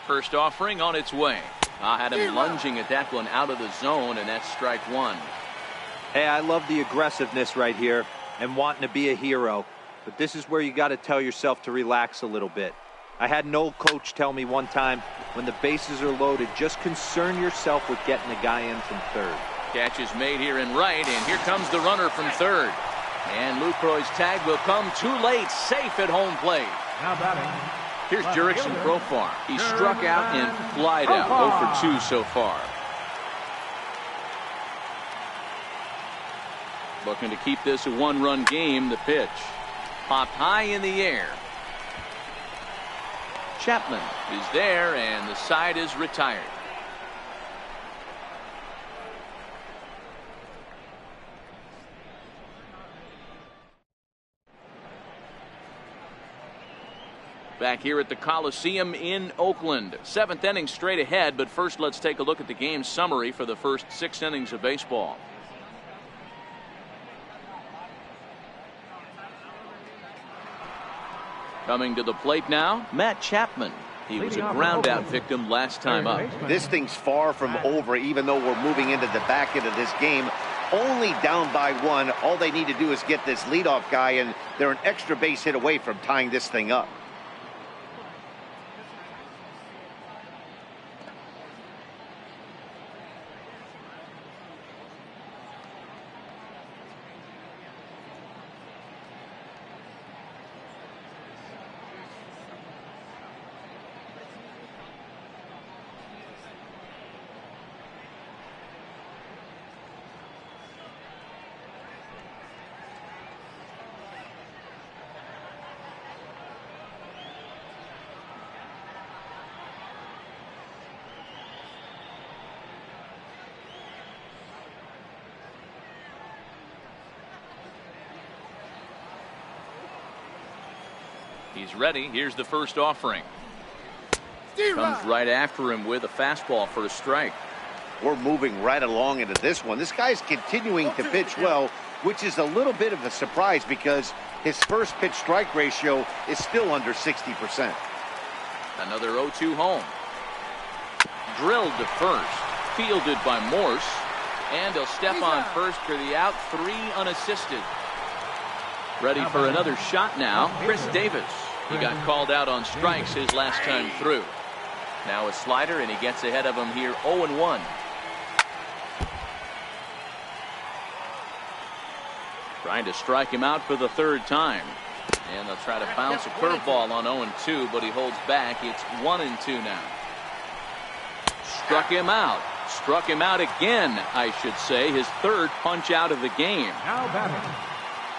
First offering on its way. I had him lunging at that one out of the zone, and that's strike one. Hey, I love the aggressiveness right here and wanting to be a hero. But this is where you got to tell yourself to relax a little bit. I had an old coach tell me one time, when the bases are loaded, just concern yourself with getting the guy in from third. Catch is made here in right, and here comes the runner from third. And Lucroy's tag will come too late, safe at home plate. Now batting. Here's Jurickson Profar. He struck out and flied out. 0 for 2 so far. Looking to keep this a one-run game. The pitch popped high in the air. Chapman is there, and the side is retired. Back here at the Coliseum in Oakland. 7th inning straight ahead, but first let's take a look at the game summary for the first 6 innings of baseball. Coming to the plate now, Matt Chapman. He was a ground out victim last time up. This thing's far from over, even though we're moving into the back end of this game. Only down by 1. All they need to do is get this leadoff guy, and they're an extra base hit away from tying this thing up. He's ready. Here's the first offering. Comes right after him with a fastball for a strike. We're moving right along into this one. This guy's continuing to pitch well, which is a little bit of a surprise because his first pitch strike ratio is still under 60%. Another 0-2 home. Drilled to first. Fielded by Morse. And he'll step on first for the out. 3 unassisted. Ready for another shot now. Chris Davis. He got called out on strikes his last time through. Now a slider, and he gets ahead of him here 0-1. Trying to strike him out for the 3rd time. And they'll try to bounce a curveball on 0-2, but he holds back. It's 1-2 now. Struck him out. Struck him out again, I should say. His 3rd punch out of the game. Now batting.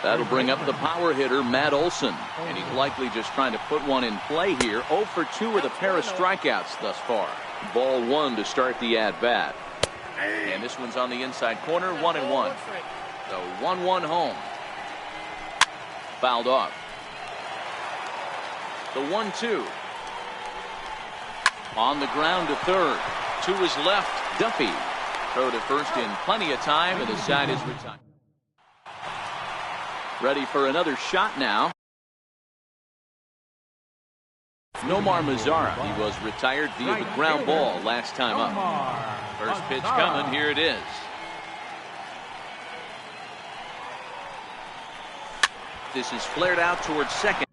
That'll bring up the power hitter, Matt Olson. And he's likely just trying to put one in play here. 0 for 2 with a pair of strikeouts thus far. Ball 1 to start the at-bat. And this one's on the inside corner, 1-1. So 1-1 home. Fouled off. The 1-2. On the ground to third. To his left, Duffy. Throw to first in plenty of time, and the side is retired. Ready for another shot now. Nomar Mazara. He was retired via the ground ball last time up. First pitch coming. Here it is. This is flared out towards second.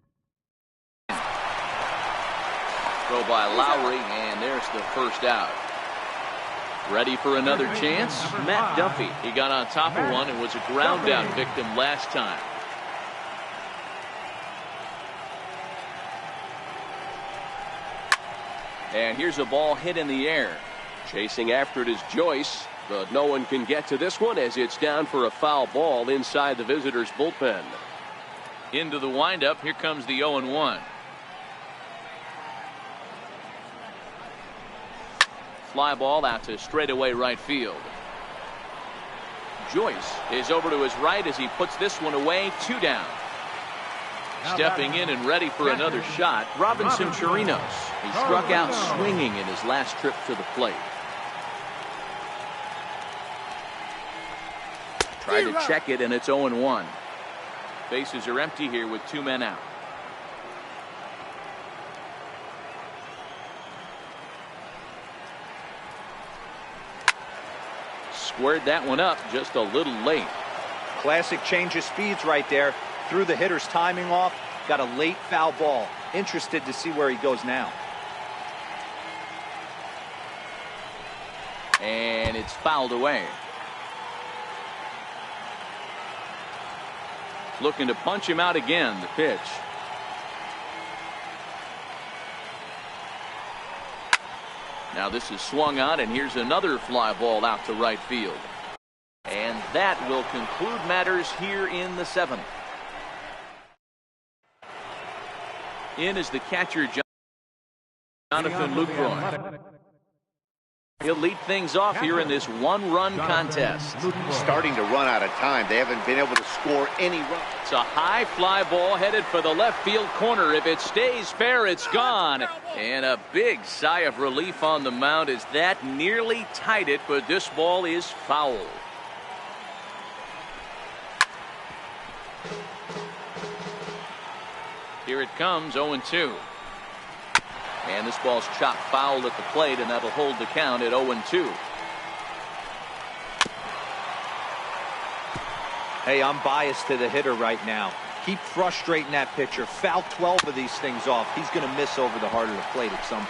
Throw by Lowry, and there's the first out. Ready for another chance? Matt Duffy. He got on top of one and was a ground out victim last time. And here's a ball hit in the air. Chasing after it is Joyce, but no one can get to this one as it's down for a foul ball inside the visitors' bullpen. Into the windup. Here comes the 0-1. Fly ball out to straightaway right field. Joyce is over to his right as he puts this one away. 2 down. Stepping in and ready for another shot, Robinson Chirinos. He struck out swinging in his last trip to the plate. Tried to check it, and it's 0-1. Bases are empty here with 2 men out. squared that one up just a little late. Classic change of speeds right there. Threw the hitter's timing off. Got a late foul ball. Interested to see where he goes now. And it's fouled away. Looking to punch him out again, the pitch. Now this is swung on, and here's another fly ball out to right field. And that will conclude matters here in the 7th. In is the catcher, Jonathan Lucroy. He'll lead things off here in this one-run contest. Starting to run out of time. They haven't been able to score any runs. It's a high fly ball headed for the left field corner. If it stays fair, it's gone. And a big sigh of relief on the mound as that nearly tied it, but this ball is foul. Here it comes, 0-2. And this ball's chopped foul at the plate, and that'll hold the count at 0-2. Hey, I'm biased to the hitter right now. Keep frustrating that pitcher. Foul 12 of these things off. He's going to miss over the heart of the plate at some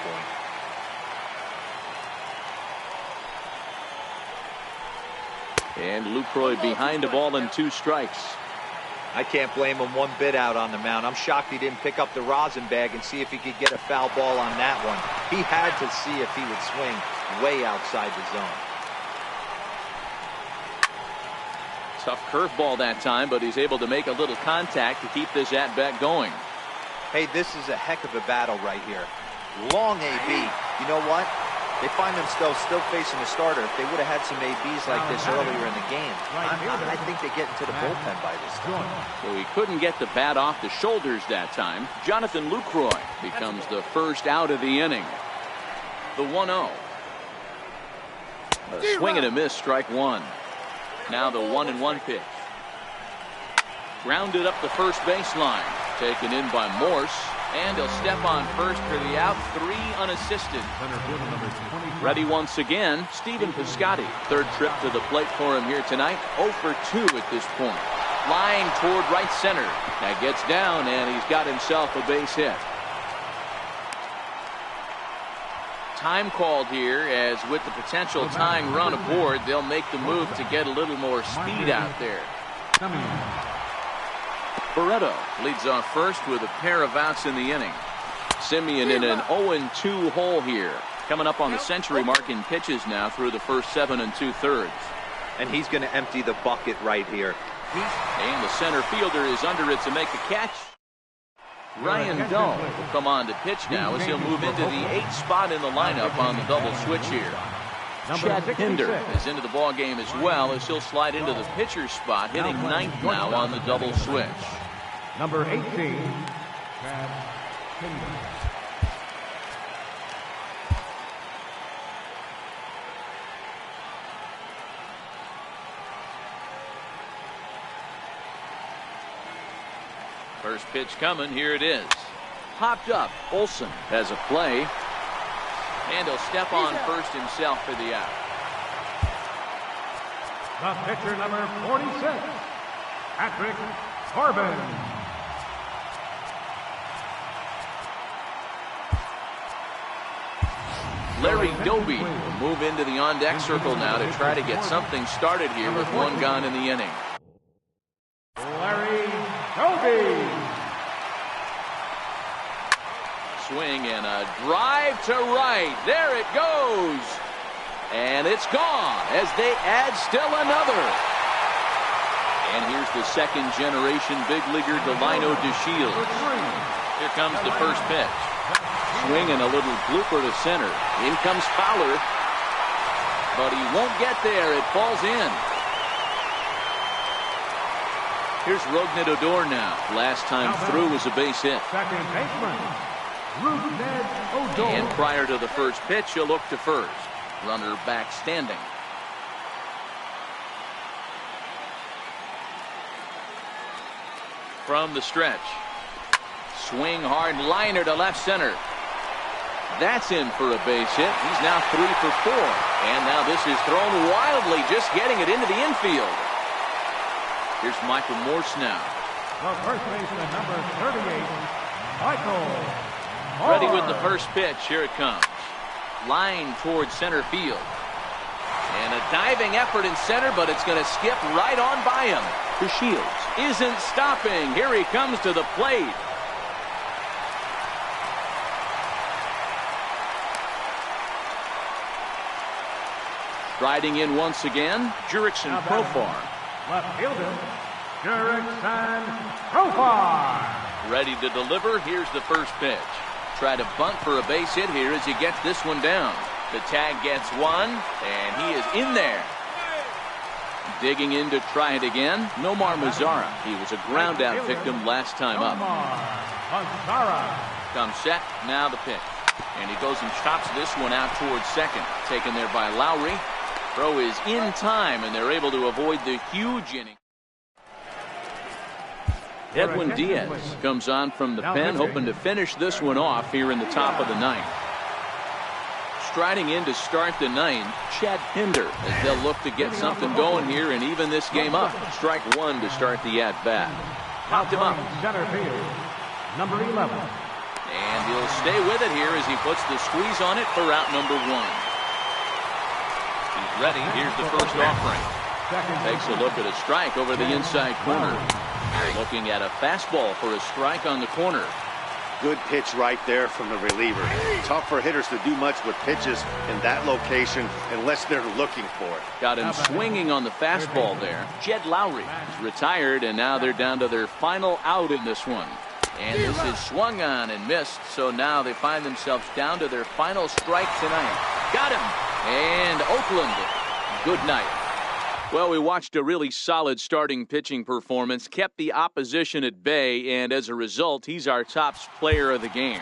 point. And Lucroy behind the ball and 2 strikes. I can't blame him one bit out on the mound. I'm shocked he didn't pick up the rosin bag and see if he could get a foul ball on that one. He had to see if he would swing way outside the zone. Tough curveball that time, but he's able to make a little contact to keep this at-bat going. Hey, this is a heck of a battle right here. Long AB. You know what? They find themselves still facing a starter. If they would have had some ABs like this earlier in the game, I think they get into the bullpen by this time. So he couldn't get the bat off the shoulders that time. Jonathan Lucroy becomes the first out of the inning. The 1-0. A swing and a miss, strike 1. Now the 1-1 pitch. Grounded up the first baseline. Taken in by Morse. And he'll step on first for the out. 3 unassisted. Ready once again, Stephen Piscotty. Third trip to the plate for him here tonight. 0 for 2 at this point. Flying toward right center. That gets down, and he's got himself a base hit. Time called here, as with the potential tying run aboard, they'll make the move to get a little more speed out there. Barreto leads off first with a pair of outs in the inning. Simeon in an 0-2 hole here. Coming up on the century mark in pitches now through the first 7 2/3. And he's going to empty the bucket right here. And the center fielder is under it to make the catch. Ryan Dull will come on to pitch now as he'll move into the 8th spot in the lineup on the double switch here. Chad Pinder is into the ball game as well as he'll slide into the pitcher's spot, hitting 9th now on the double switch. Number 18, Chad Pinder. First pitch coming. Here it is. Popped up. Olson has a play. And he'll step on first himself for the out. The pitcher, number 46, Patrick Corbin. Larry Doby will move into the on-deck circle now to try to get something started here with 1 gone in the inning. Larry Doby. Swing and a drive to right. There it goes. And it's gone as they add still another. And here's the second generation big leaguer Delino DeShields. Here comes the first pitch. Swing and a little blooper to center. In comes Fowler. But he won't get there. It falls in. Here's Rougned Odor now. Last time through was a base hit. Second baseman, Rougned Odor. And prior to the first pitch, he'll look to first. Runner back standing. From the stretch. Swing hard liner to left center. That's in for a base hit. He's now 3 for 4. And now this is thrown wildly, just getting it into the infield. Here's Michael Morse now. The first baseman, number 38, Michael Morse. Ready with the first pitch. Here it comes. Line towards center field. And a diving effort in center, but it's going to skip right on by him. The Shields isn't stopping. Here he comes to the plate. Riding in once again, Jurickson Profar. Left fielder, Jurickson Profar. Ready to deliver. Here's the first pitch. Try to bunt for a base hit here as he gets this one down. The tag gets one, and he is in there. Digging in to try it again, Nomar Mazara. He was a ground out victim last time up. Comes set, now the pitch. And he goes and chops this one out towards second. Taken there by Lowry. Throw is in time, and they're able to avoid the huge inning. Edwin Diaz comes on from the pen, hoping to finish this one off here in the top of the ninth. Striding in to start the ninth, Chad Pinder, as they'll look to get something going here and even this game up. Strike one to start the at-bat. Count him up. Center field, number 11. And he'll stay with it here as he puts the squeeze on it for out number one. He's ready. Here's the first offering. Takes a look at a strike over the inside corner. Looking at a fastball for a strike on the corner. Good pitch right there from the reliever. Tough for hitters to do much with pitches in that location unless they're looking for it. Got him swinging on the fastball there. Jed Lowry is retired, and now they're down to their final out in this one. And this is swung on and missed, so now they find themselves down to their final strike tonight. Got him! And Oakland, good night. Well, we watched a really solid starting pitching performance, kept the opposition at bay, and as a result, he's our top player of the game.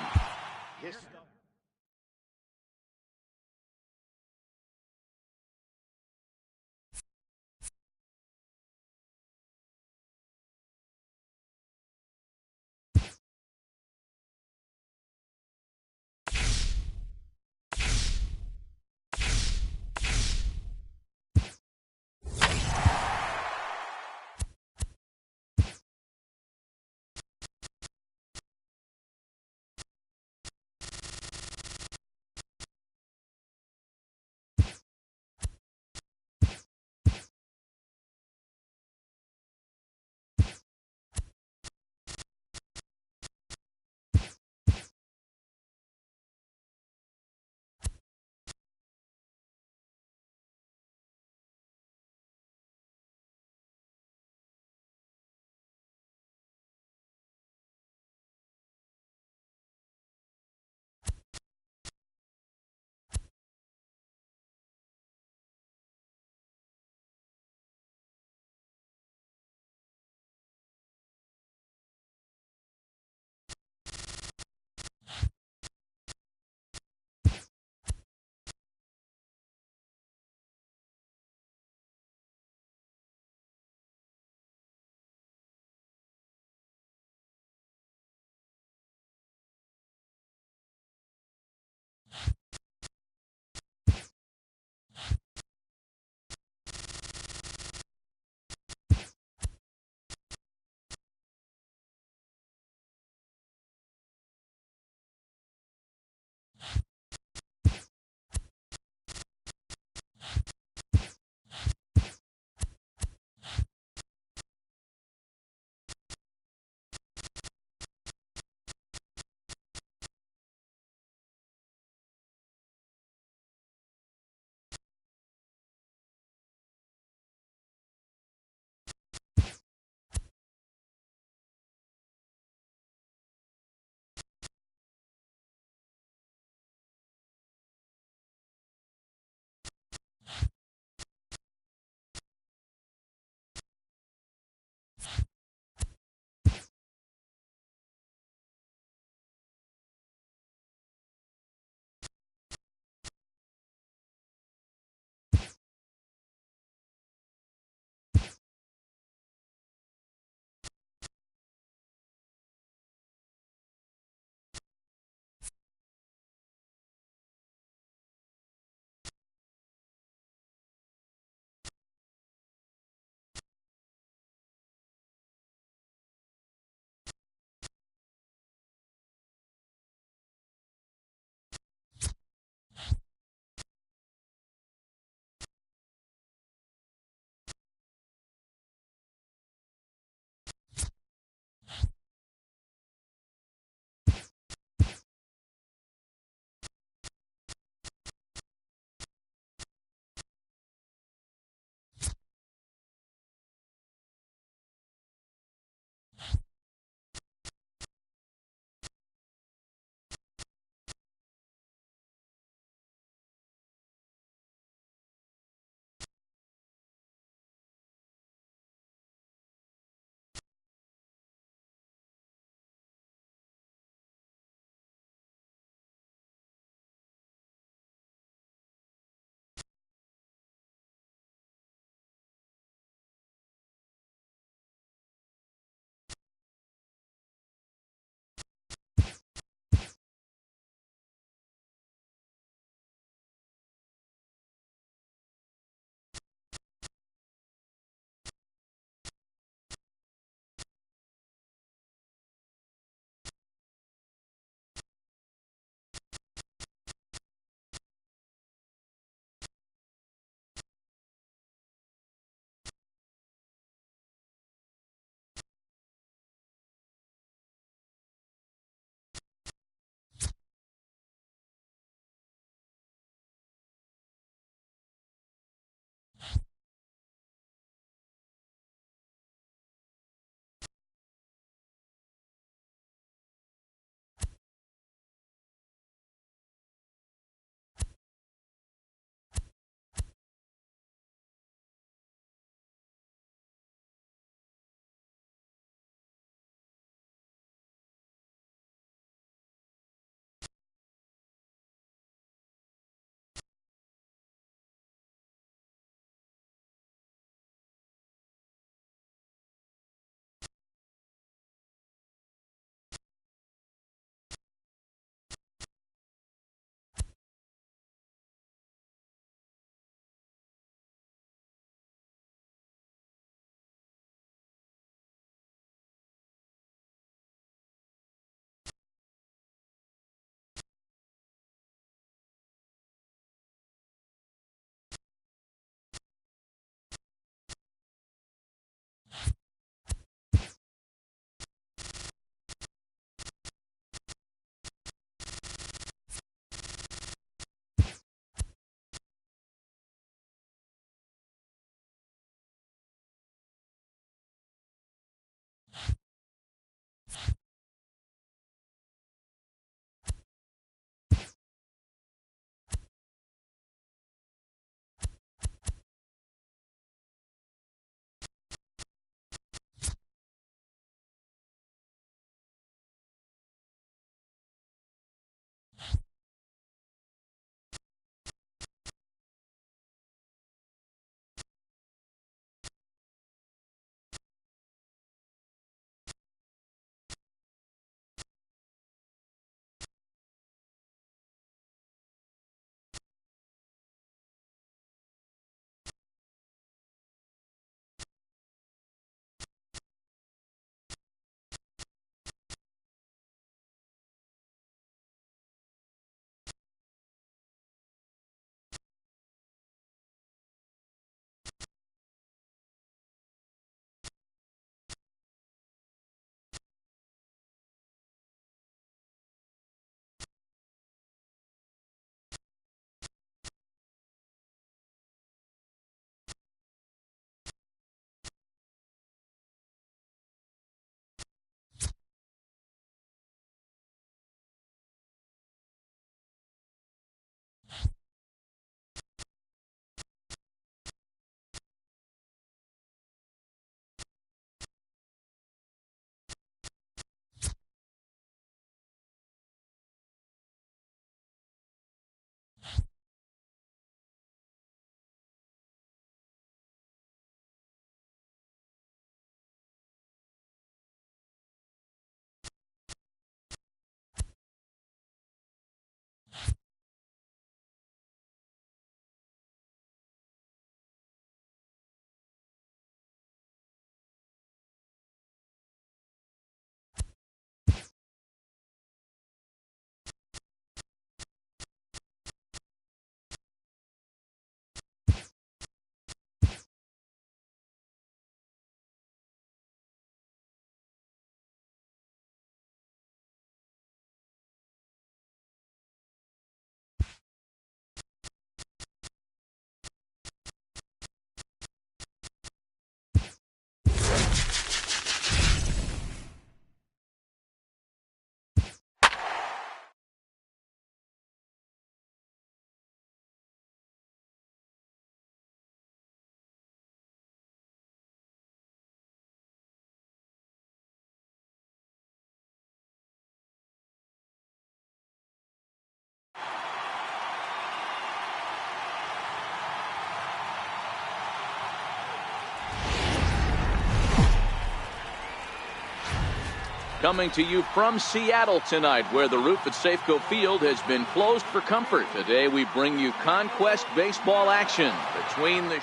Coming to you from Seattle tonight, where the roof at Safeco Field has been closed for comfort. Today we bring you Conquest baseball action between the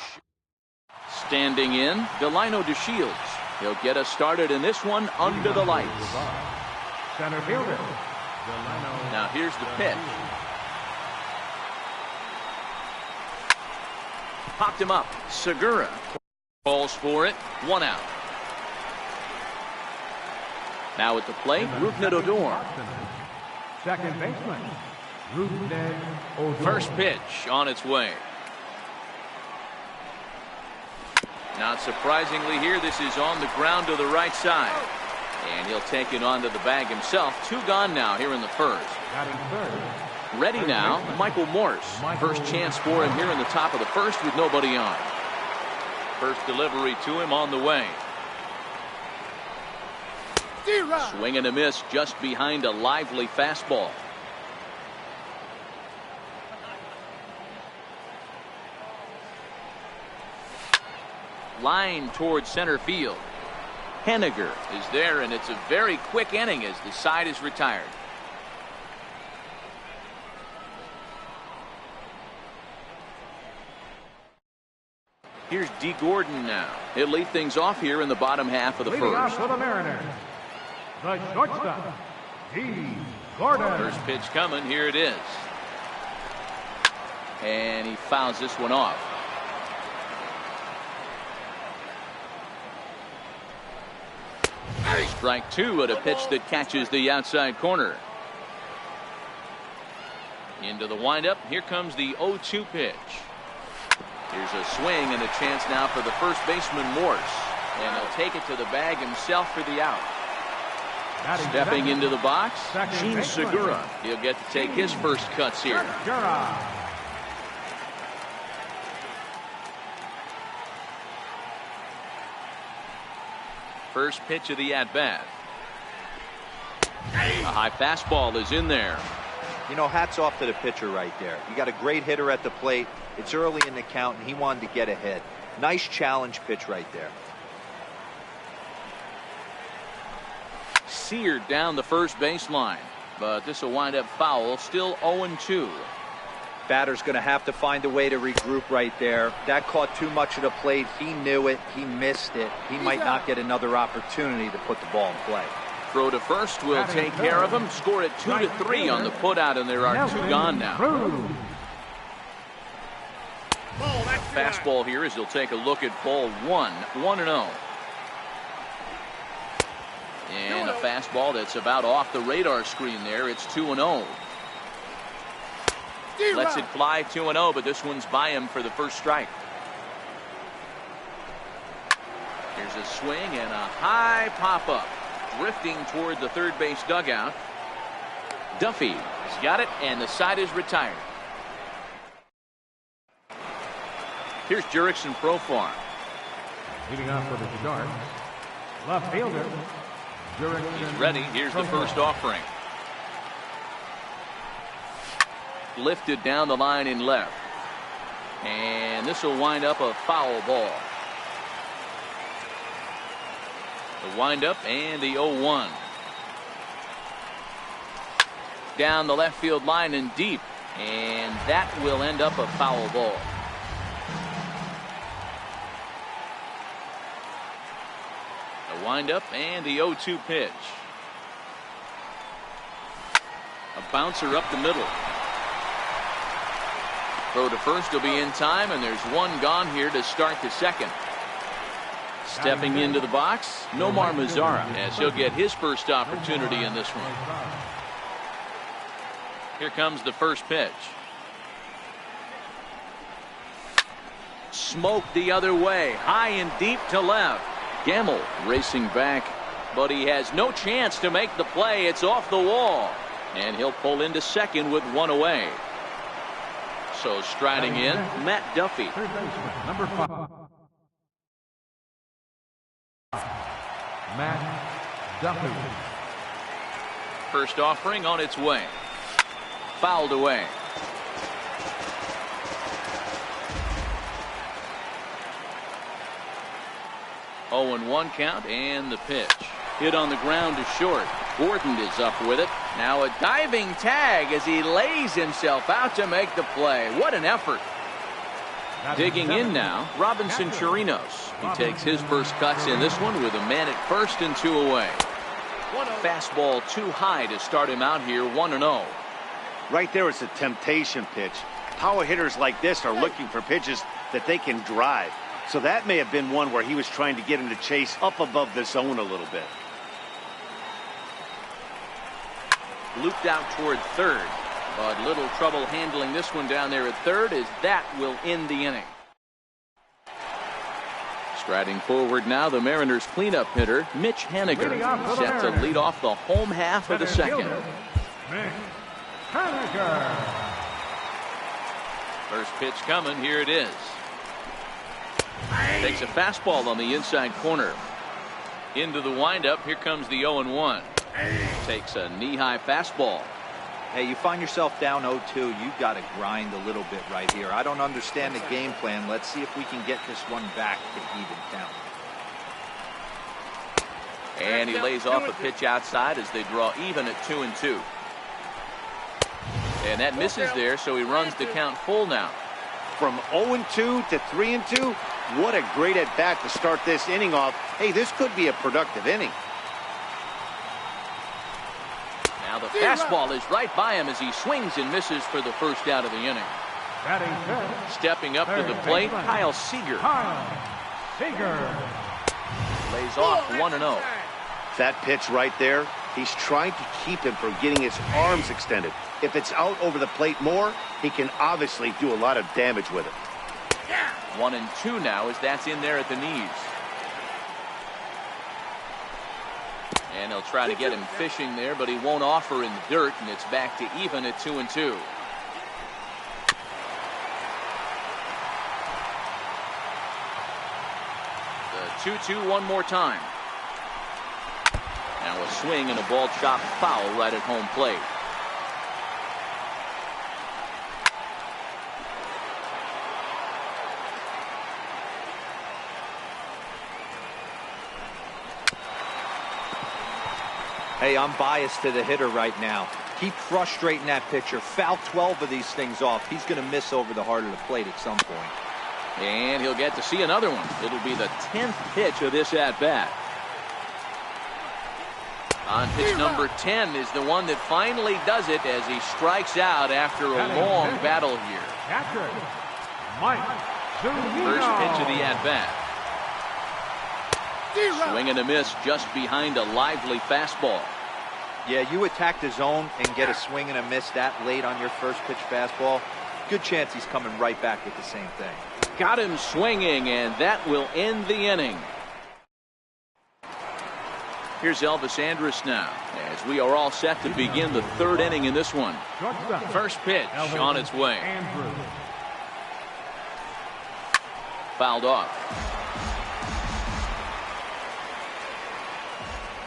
standing in Delino DeShields. He'll get us started in this one under the lights. Center fielder. Now here's the pitch. Popped him up. Segura calls for it. 1 out. Now at the plate, Rougned Odor. Second baseman, Rougned Odor. First pitch on its way. Not surprisingly here, this is on the ground to the right side. And he'll take it onto the bag himself. 2 gone now here in the first. Batting third. Ready now, Michael Morse. First chance for him here in the top of the first with nobody on. First delivery to him on the way. Swing and a miss just behind a lively fastball. Line towards center field. Henniger is there, and it's a very quick inning as the side is retired. Here's D. Gordon now. He'll lead things off here in the bottom half of the Leading off first. for the Mariners, the shortstop, D. Gordon. First pitch coming. Here it is. And he fouls this one off. Strike 2 at a pitch that catches the outside corner. Into the windup. Here comes the 0-2 pitch. Here's a swing and a chance now for the first baseman, Morse. And he'll take it to the bag himself for the out. Stepping into the box, Gene Segura. He'll get to take his first cuts here. First pitch of the at-bat. A high fastball is in there. You know, hats off to the pitcher right there. You got a great hitter at the plate. It's early in the count, and he wanted to get ahead. Nice challenge pitch right there. Seared down the first baseline, but this will wind up foul. Still 0-2. Batter's going to have to find a way to regroup right there. That caught too much of the plate. He knew it. He missed it. He might not get another opportunity to put the ball in play. Throw to first will take care of him. Score it 2-3 on the putout, and there are 2 gone now. Fastball here as he'll take a look at ball 1. 1-0. And a fastball that's about off the radar screen there. It's 2-0. Lets it fly 2-0, but this one's by him for the first strike. Here's a swing and a high pop-up. Drifting toward the third base dugout. Duffy has got it, and the side is retired. Here's Jurickson Profar. Leading off for the Sharks, left fielder, Jurickson. He's ready. Here's the first offering. Lifted down the line in left. And this will wind up a foul ball. The windup and the 0-1. Down the left field line and deep. And that will end up a foul ball. The windup and the 0-2 pitch. A bouncer up the middle. Throw to first will be in time, and there's 1 gone here to start the second. Stepping into the box, Nomar Mazara, as he'll get his first opportunity in this one. Here comes the first pitch. Smoked the other way, high and deep to left. Gamble racing back, but he has no chance to make the play. It's off the wall, and he'll pull into second with 1 away. So striding in, Matt Duffy. Third baseman, number 5. Matt Duffy. First offering on its way. Fouled away. Oh, and 1 count, and the pitch. Hit on the ground to short. Gordon is up with it. Now a diving tag as he lays himself out to make the play. What an effort. Digging in now, Robinson Chirinos. He takes his first cuts in this one with a man at first and 2 away. Fastball too high to start him out here, 1-0. Right there is a temptation pitch. Power hitters like this are looking for pitches that they can drive. So that may have been one where he was trying to get him to chase up above the zone a little bit. Looped out toward third, but little trouble handling this one down there at third, as that will end the inning. Striding forward now, the Mariners cleanup hitter, Mitch Haniger, set to lead off the home half of the second. First pitch coming, here it is. Takes a fastball on the inside corner. Into the windup, here comes the 0-1. Takes a knee-high fastball. Hey, you find yourself down 0-2, you got to grind a little bit right here. I don't understand the game plan. Let's see if we can get this one back to even count. And he lays off a pitch outside as they draw even at 2-2. And that misses there, so he runs the count full now. From 0-2 to 3-2, what a great at-bat to start this inning off. Hey, this could be a productive inning. Now the fastball is right by him as he swings and misses for the first out of the inning. Stepping up to the plate, Kyle Seager. Lays off 1-0. That pitch right there, he's trying to keep him from getting his arms extended. If it's out over the plate more, he can obviously do a lot of damage with it. 1-2 now as that's in there at the knees. And he'll try to get him fishing there, but he won't offer in the dirt, and it's back to even at 2-2. The 2-2 one more time. Now a swing and a ball chopped foul right at home plate. Hey, I'm biased to the hitter right now. Keep frustrating that pitcher. Foul 12 of these things off. He's going to miss over the heart of the plate at some point. And he'll get to see another one. It'll be the 10th pitch of this at-bat. On pitch number 10 is the one that finally does it as he strikes out after a long battle here. First pitch of the at-bat. Swing and a miss just behind a lively fastball. Yeah, you attack the zone and get a swing and a miss that late on your first pitch fastball. Good chance he's coming right back with the same thing. Got him swinging, and that will end the inning. Here's Elvis Andrus now, as we are all set to begin the third inning in this one. First pitch on its way. Fouled off.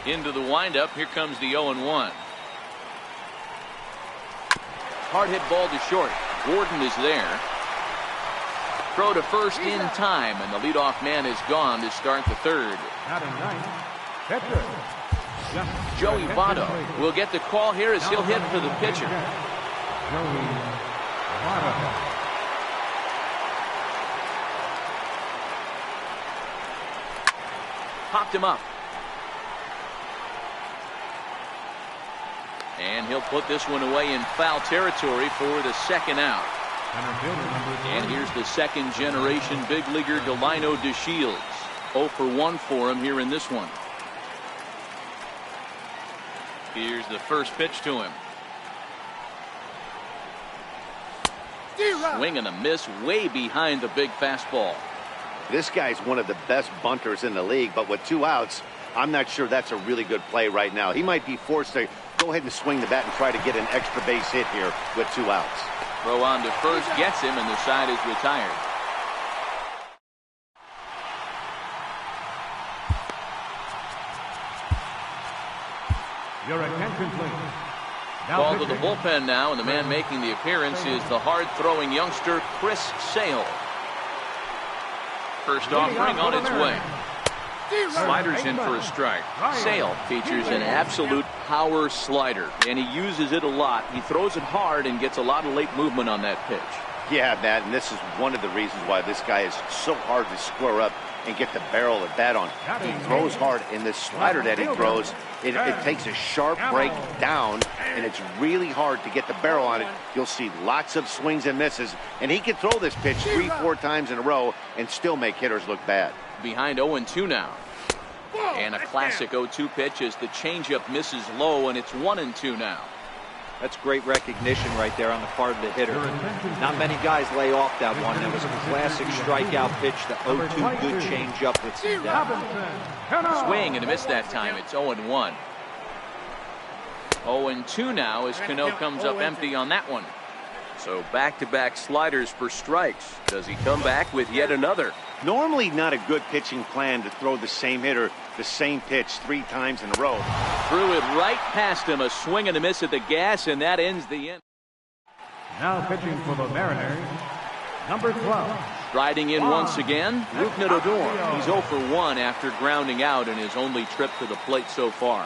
Into the windup, here comes the 0-1. Hard hit ball to short. Gordon is there. Throw to first in time, and the leadoff man is gone to start the third. Joey Votto will get the call here as he'll hit for the pitcher. Popped him up. And he'll put this one away in foul territory for the second out. And here's the second generation big leaguer Delino DeShields. 0 for 1 for him here in this one. Here's the first pitch to him. Swing and a miss way behind the big fastball. This guy's one of the best bunters in the league, but with 2 outs, I'm not sure that's a really good play right now. He might be forced to go ahead and swing the bat and try to get an extra base hit here with 2 outs. Throw on to first gets him, and the side is retired. Your attention, please. Called to the bullpen now, and the man making the appearance is the hard-throwing youngster Chris Sale. First offering on its way. Sliders in for a strike. Sale features an absolute power slider, and he uses it a lot. He throws it hard and gets a lot of late movement on that pitch. Yeah, Matt, and this is one of the reasons why this guy is so hard to square up and get the barrel of that on. He throws hard, and this slider that he throws, it takes a sharp break down, and it's really hard to get the barrel on it. You'll see lots of swings and misses, and he can throw this pitch 3-4 times in a row and still make hitters look bad. Behind 0-2 now. And a classic 0-2 pitch as the changeup misses low, and it's 1-2 now. That's great recognition right there on the part of the hitter. Not many guys lay off that one. That was a classic strikeout pitch. The 0-2 good changeup with some depth. Swing and a miss that time. It's 0-1. 0-2 now as Cano comes up empty on that one. So back-to-back sliders for strikes. Does he come back with yet another? Normally not a good pitching plan to throw the same hitter the same pitch 3 times in a row. Threw it right past him. A swing and a miss at the gas, and that ends the inning. Now pitching for the Mariners, number 12. Striding in once again, Rougned Odor. He's 0 for 1 after grounding out in his only trip to the plate so far.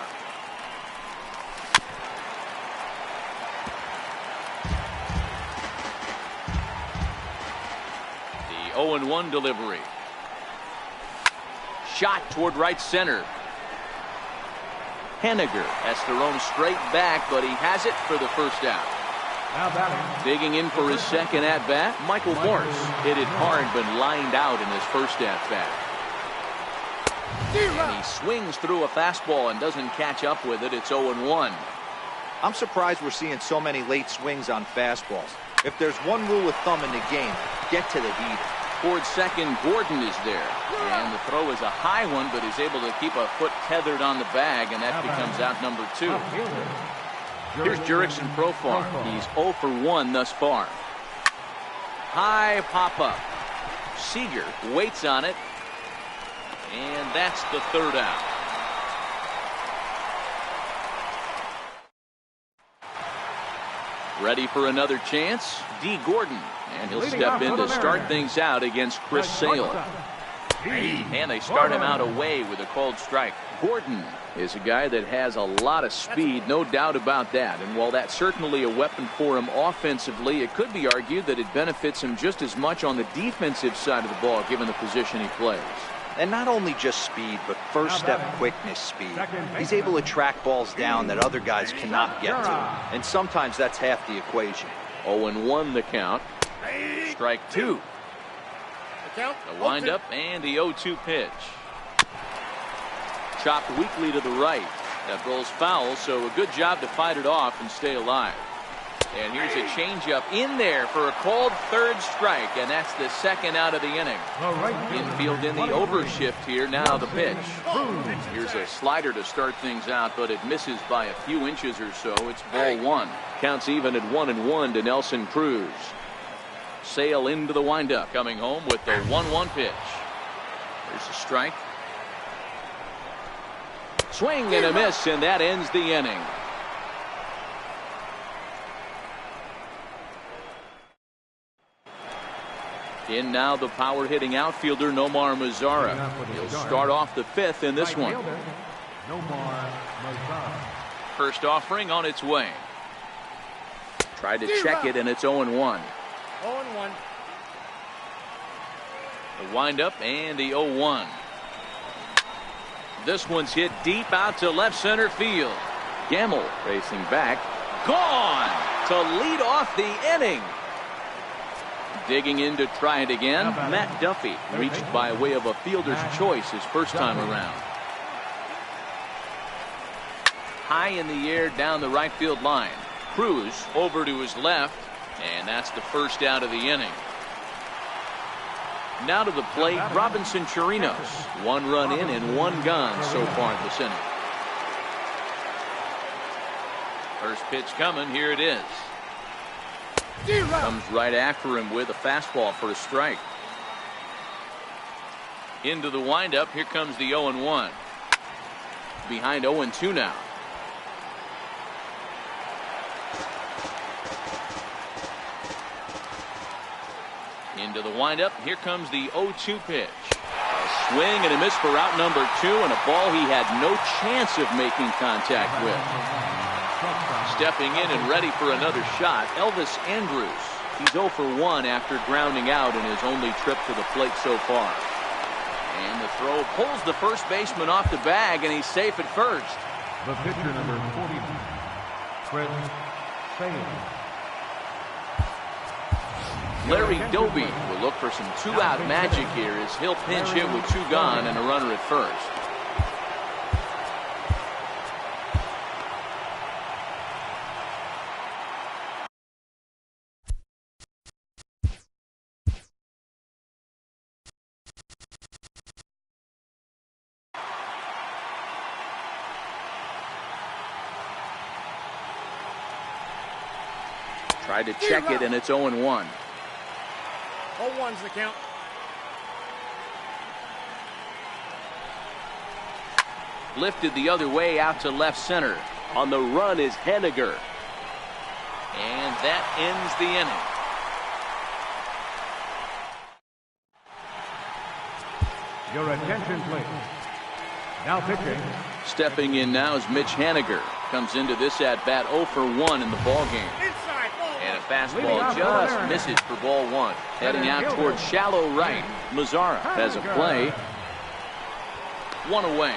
The 0-1 delivery. Shot toward right center. Henniger has to roam straight back, but he has it for the first out. Now batting. Digging in for his second at-bat, Michael Morse hit it hard but lined out in his first at-bat. And he swings through a fastball and doesn't catch up with it. It's 0-1. I'm surprised we're seeing so many late swings on fastballs. If there's one rule of thumb in the game, get to the heat. Towards second, Gordon is there. And the throw is a high one, but is able to keep a foot tethered on the bag, and that becomes out number 2. Here's Jurickson Profar. He's 0 for 1 thus far. High pop-up. Seager waits on it, and that's the third out. Ready for another chance? D. Gordon. And he'll step in to start things out against Chris Sale. And they start him out away with a called strike. Gordon is a guy that has a lot of speed, no doubt about that. And while that's certainly a weapon for him offensively, it could be argued that it benefits him just as much on the defensive side of the ball, given the position he plays. And not only just speed, but first step quickness speed. He's able to track balls down that other guys cannot get to. And sometimes that's half the equation. 0-1 the count. Strike 2. The windup and the 0-2 pitch. Chopped weakly to the right. That rolls foul, so a good job to fight it off and stay alive. And here's a changeup in there for a called third strike, and that's the second out of the inning. Infield in the overshift here. Now the pitch. Here's a slider to start things out, but it misses by a few inches or so. It's ball 1. Counts even at 1-1 to Nelson Cruz. Sale into the windup, coming home with the 1-1 pitch. There's a strike. Swing and a miss, and that ends the inning. In now the power hitting outfielder Nomar Mazara. He'll start off the 5th in this one. First offering on its way. Tried to check it, and it's 0-1. 0-1. The windup and the 0-1. This one's hit deep out to left center field. Gamble racing back. Gone to lead off the inning. Digging in to try it again. Matt Duffy reached by way of a fielder's choice his first time around. High in the air down the right field line. Cruz over to his left, and that's the first out of the inning. Now to the plate, Robinson Chirinos. 1 run in and 1 gone so far in this inning. First pitch coming. Here it is. Comes right after him with a fastball for a strike. Into the windup. Here comes the 0-1. Behind 0-2 now. Into the windup. Here comes the 0-2 pitch. A swing and a miss for out number 2, and a ball he had no chance of making contact with. Stepping in and ready for another shot, Elvis Andrus. He's 0 for 1 after grounding out in his only trip to the plate so far. And the throw pulls the first baseman off the bag, and he's safe at first. The pitcher, number 40, Fred Sage. Larry Doby will look for some two-out magic here as he'll pinch hit with 2 gone and a runner at first. Tried to check it, and it's 0-1. 0-1's the count. Lifted the other way out to left center. On the run is Henniger. And that ends the inning. Your attention, please. Now pitching. Stepping in now is Mitch Henniger. Comes into this at-bat 0 for 1 in the ballgame. Inside, ball. And a fastball just misses for ball 1. Heading out towards shallow right. Mazzara has a play. 1 away.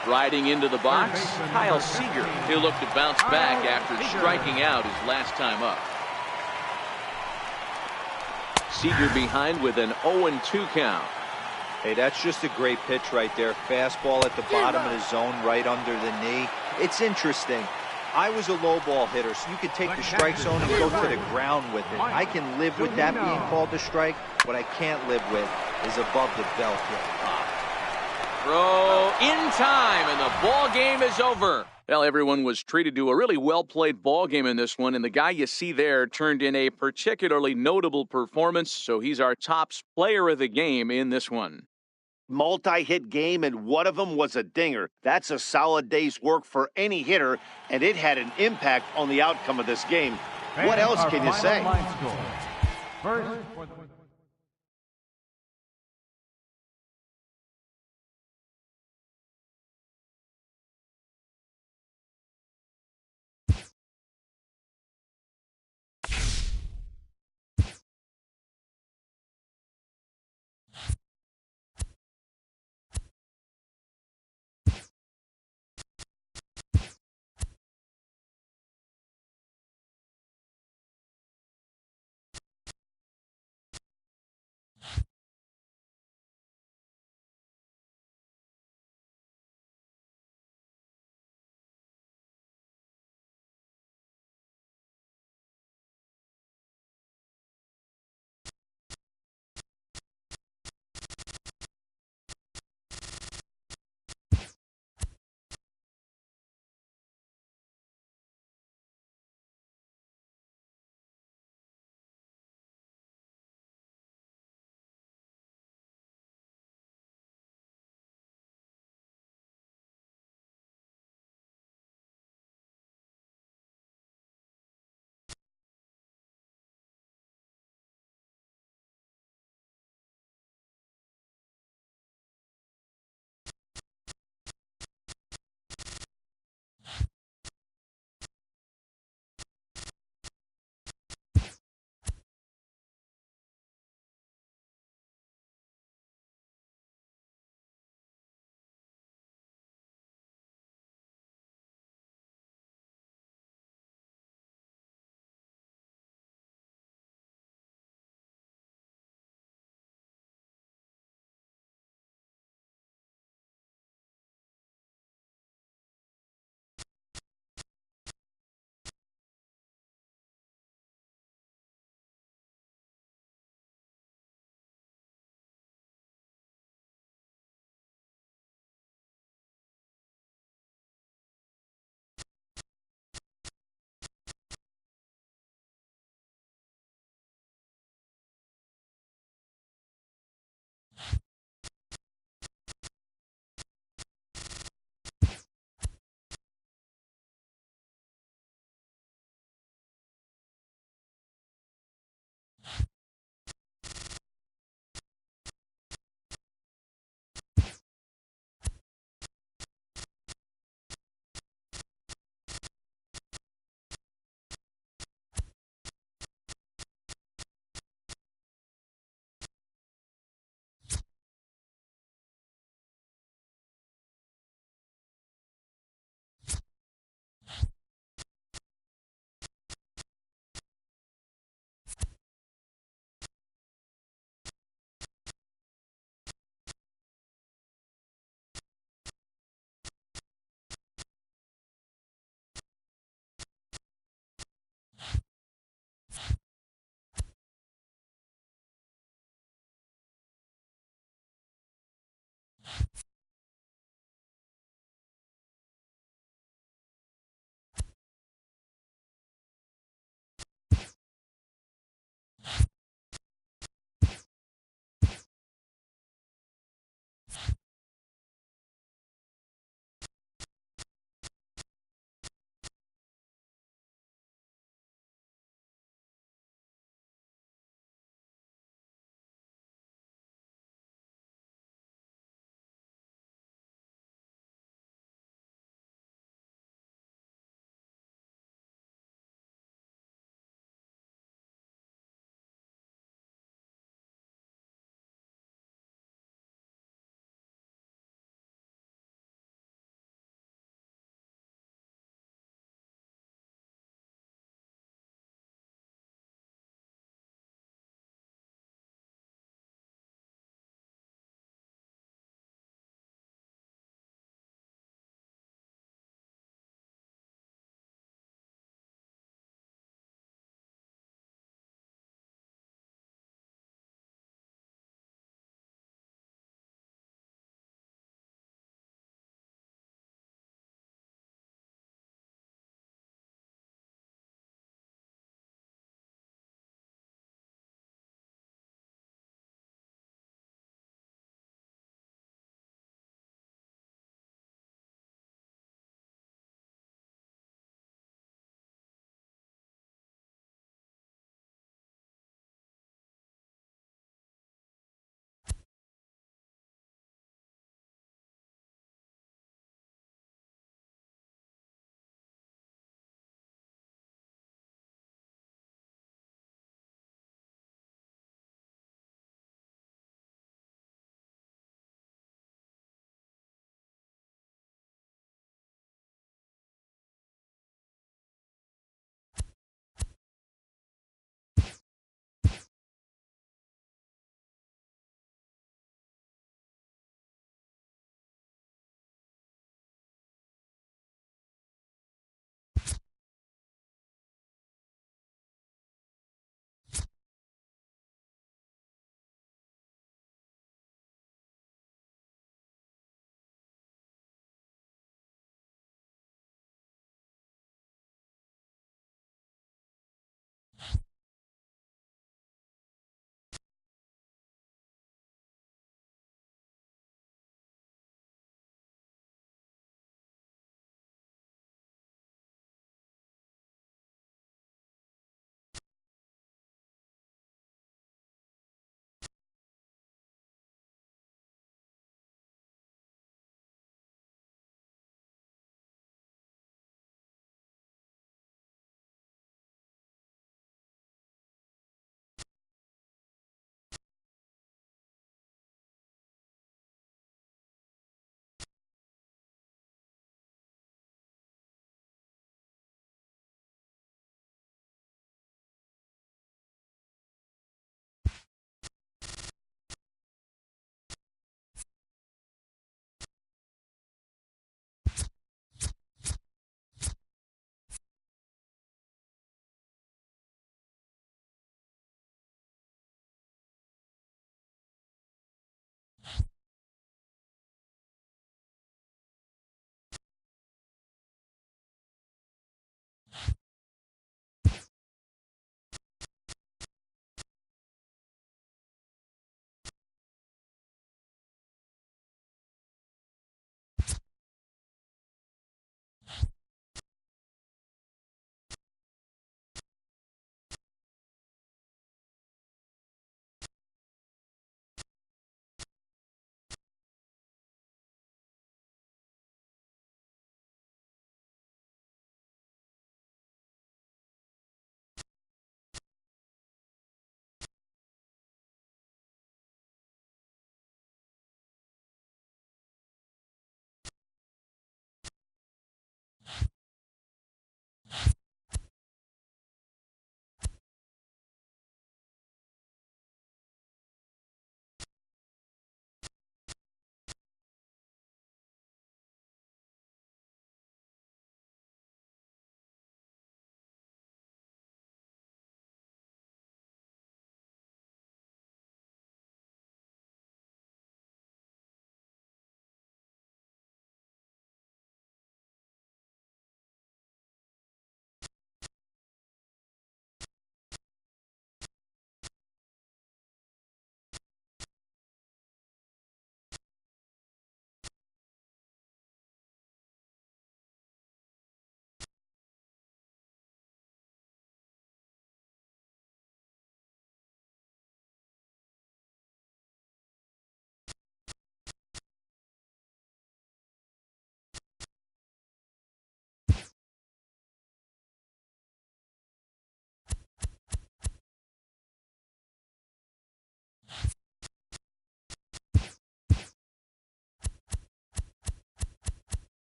Striding into the box, Kyle Seager. He'll look to bounce back after striking out his last time up. Seager behind with an 0-2 count. Hey, that's just a great pitch right there. Fastball at the bottom of the zone, right under the knee. It's interesting. I was a low ball hitter, so you could take the strike zone and go to the ground with it. I can live with that being called a strike. What I can't live with is above the belt hit. Throw in time, and the ball game is over. Well, everyone was treated to a really well-played ball game in this one, and the guy you see there turned in a particularly notable performance, so he's our top player of the game in this one. Multi-hit game, and one of them was a dinger. That's a solid day's work for any hitter, and it had an impact on the outcome of this game. What else can you say? First for the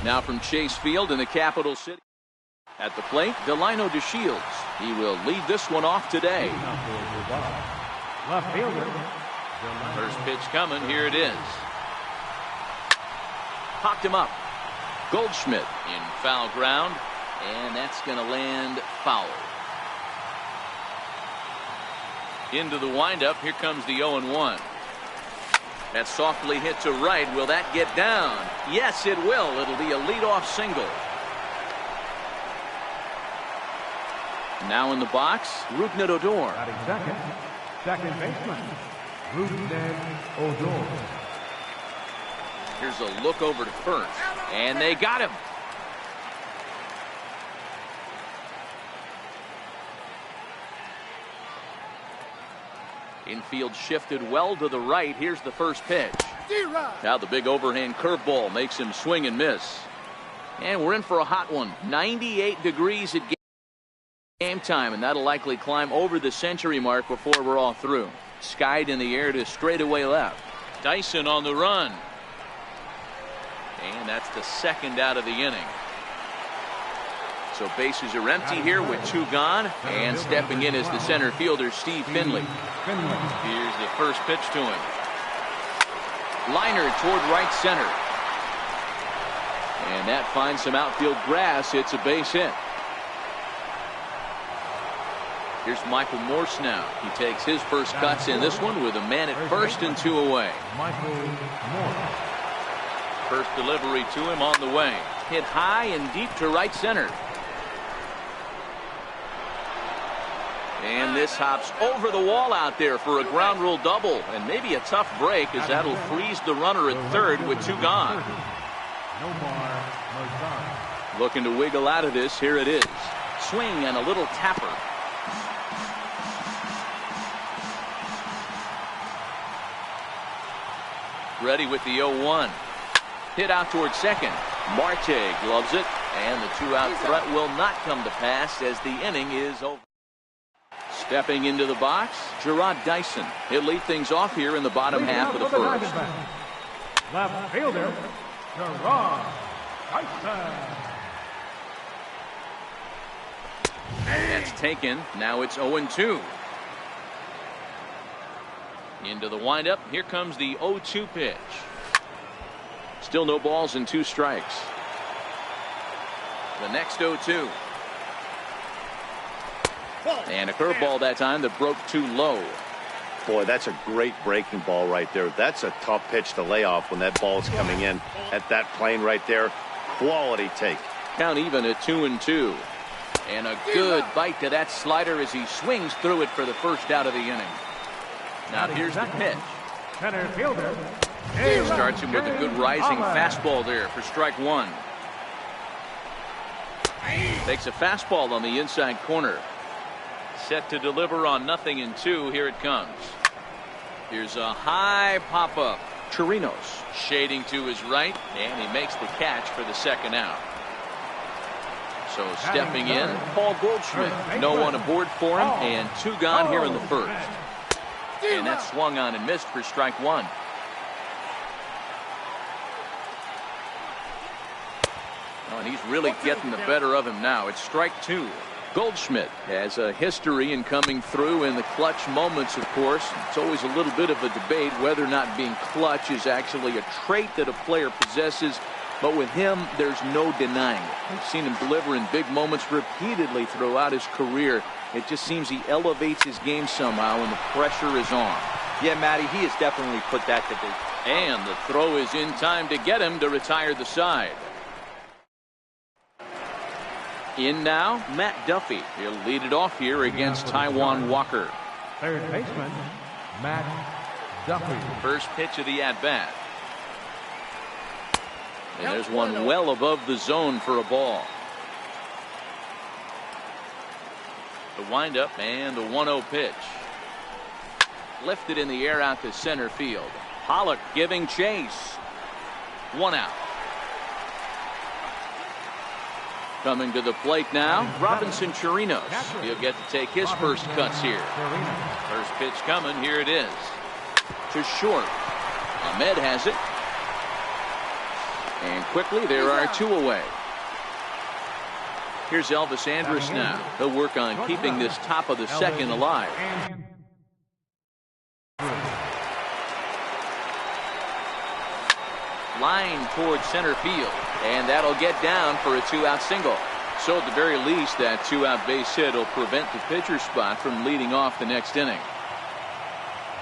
Now from Chase Field in the capital city. At the plate, Delino DeShields. He will lead this one off today. Left fielder. First pitch coming. Here it is. Popped him up. Goldschmidt in foul ground, and that's going to land foul. Into the windup. Here comes the 0-1. That's softly hit to right. Will that get down? Yes, it will. It'll be a leadoff single. Now in the box, Rougned Odor. Batting second baseman, Rougned Odor. Here's a look over to first, and they got him. Infield shifted well to the right. Here's the first pitch. Now the big overhand curveball makes him swing and miss. And we're in for a hot one. 98 degrees at game time, and that'll likely climb over the century mark before we're all through. Skied in the air to straightaway left. Dyson on the run. And that's the second out of the inning. So bases are empty here with 2 gone. And stepping in is the center fielder, Steve Finley. Here's the first pitch to him. Liner toward right center. And that finds some outfield grass. It's a base hit. Here's Michael Morse now. He takes his first cuts in this one with a man at first and 2 away. Michael Morse. First delivery to him on the way. Hit high and deep to right center. And this hops over the wall out there for a ground rule double. And maybe a tough break, as that'll freeze the runner at third with 2 gone. Looking to wiggle out of this. Here it is. Swing and a little tapper. Ready with the 0-1. Hit out towards second. Marte gloves it, and the 2-out threat will not come to pass as the inning is over. Stepping into the box, Gerard Dyson. He'll lead things off here in the bottom half of the first. Left fielder, Gerard Dyson. That's taken. Now it's 0-2. Into the windup. Here comes the 0-2 pitch. Still no balls and 2 strikes. The next 0-2. And a curveball that time that broke too low. Boy, that's a great breaking ball right there. That's a tough pitch to lay off when that ball's coming in at that plane right there. Quality take. Count even at 2-2. And a good bite to that slider as he swings through it for the first out of the inning. Now here's the pitch. Center fielder. Starts him with a good rising fastball there for strike 1. Takes a fastball on the inside corner. Set to deliver on 0-2. Here it comes. Here's a high pop-up. Chirinos shading to his right, and he makes the catch for the second out. So stepping in, Paul Goldschmidt. No one aboard for him, and 2 gone here in the first. And that swung on and missed for strike 1. Oh, and he's really getting the better of him now. It's strike 2. Goldschmidt has a history in coming through in the clutch moments, of course. It's always a little bit of a debate whether or not being clutch is actually a trait that a player possesses. But with him, there's no denying it. We've seen him deliver in big moments repeatedly throughout his career. It just seems he elevates his game somehow when the pressure is on. Yeah, Matty, he has definitely put that to bed. And the throw is in time to get him to retire the side. In now, Matt Duffy. He'll lead it off here against Taijuan Walker. Third baseman, Matt Duffy. First pitch of the at-bat. And there's one well above the zone for a ball. The windup and the 1-0 pitch. Lifted in the air out to center field. Pollock giving chase. 1 out. Coming to the plate now, Robinson Chirinos. He'll get to take his first cuts here. First pitch coming. Here it is. To short. Ahmed has it. And quickly, there are 2 away. Here's Elvis Andrus now. He'll work on keeping this top of the second alive. Line towards center field, and that'll get down for a 2-out single. So at the very least, that 2-out base hit will prevent the pitcher spot from leading off the next inning.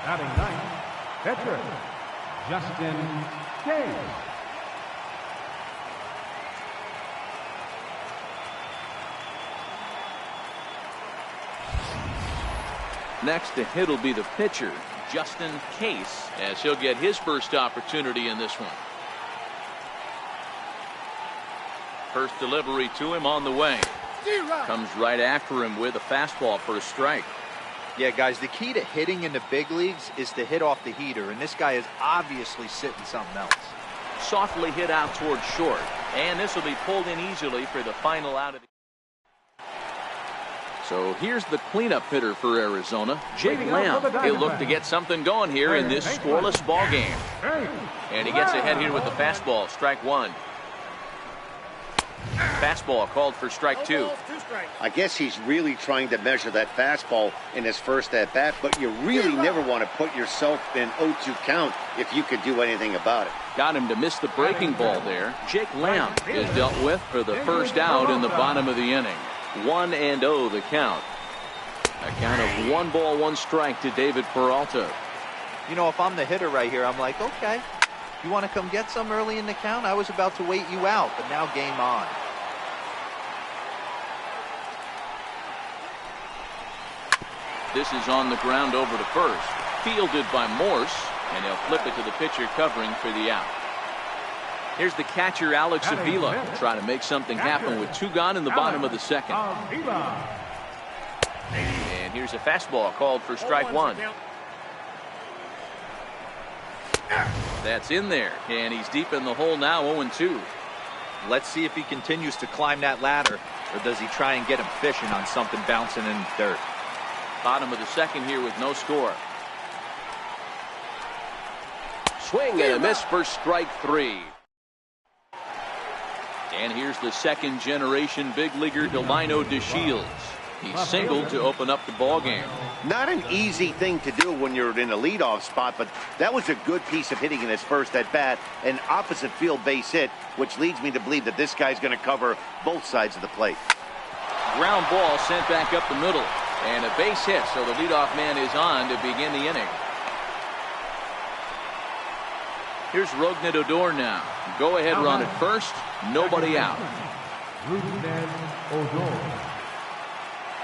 Batting ninth, pitcher, Justin Case. Next to hit will be the pitcher, Justin Case, as he'll get his first opportunity in this one. First delivery to him on the way. Comes right after him with a fastball for a strike. Yeah, guys, the key to hitting in the big leagues is to hit off the heater, and this guy is obviously sitting something else. Softly hit out towards short, and this will be pulled in easily for the final out of the. So here's the cleanup hitter for Arizona, Jake Lamb. He'll look to get something going here in this scoreless ball game. And he gets ahead here with the fastball, strike 1. Fastball called for strike 2. I guess he's really trying to measure that fastball in his first at-bat, but you really never want to put yourself in 0-2 count if you could do anything about it. Got him to miss the breaking ball there. Jake Lamb is dealt with for the first out in the bottom of the inning. 1-0 the count. A count of 1 ball, 1 strike to David Peralta. You know, if I'm the hitter right here, I'm like, okay, you want to come get some early in the count? I was about to wait you out, but now game on. This is on the ground over to first. Fielded by Morse, and they'll flip it to the pitcher covering for the out. Here's the catcher, Alex Avila, trying to make something happen with 2 gone in the bottom of the second. And here's a fastball called for strike 1. That's in there, and he's deep in the hole now, 0-2. Let's see if he continues to climb that ladder, or does he try and get him fishing on something bouncing in the dirt. Bottom of the second here with no score. Swing and a miss for strike 3. And here's the second-generation big leaguer, Delino DeShields. He singled to open up the ball game. Not an easy thing to do when you're in a leadoff spot, but that was a good piece of hitting in his first at-bat, an opposite field base hit, which leads me to believe that this guy's going to cover both sides of the plate. Ground ball sent back up the middle, and a base hit, so the leadoff man is on to begin the inning. Here's Rougned Odor now. Go-ahead run at first, nobody out.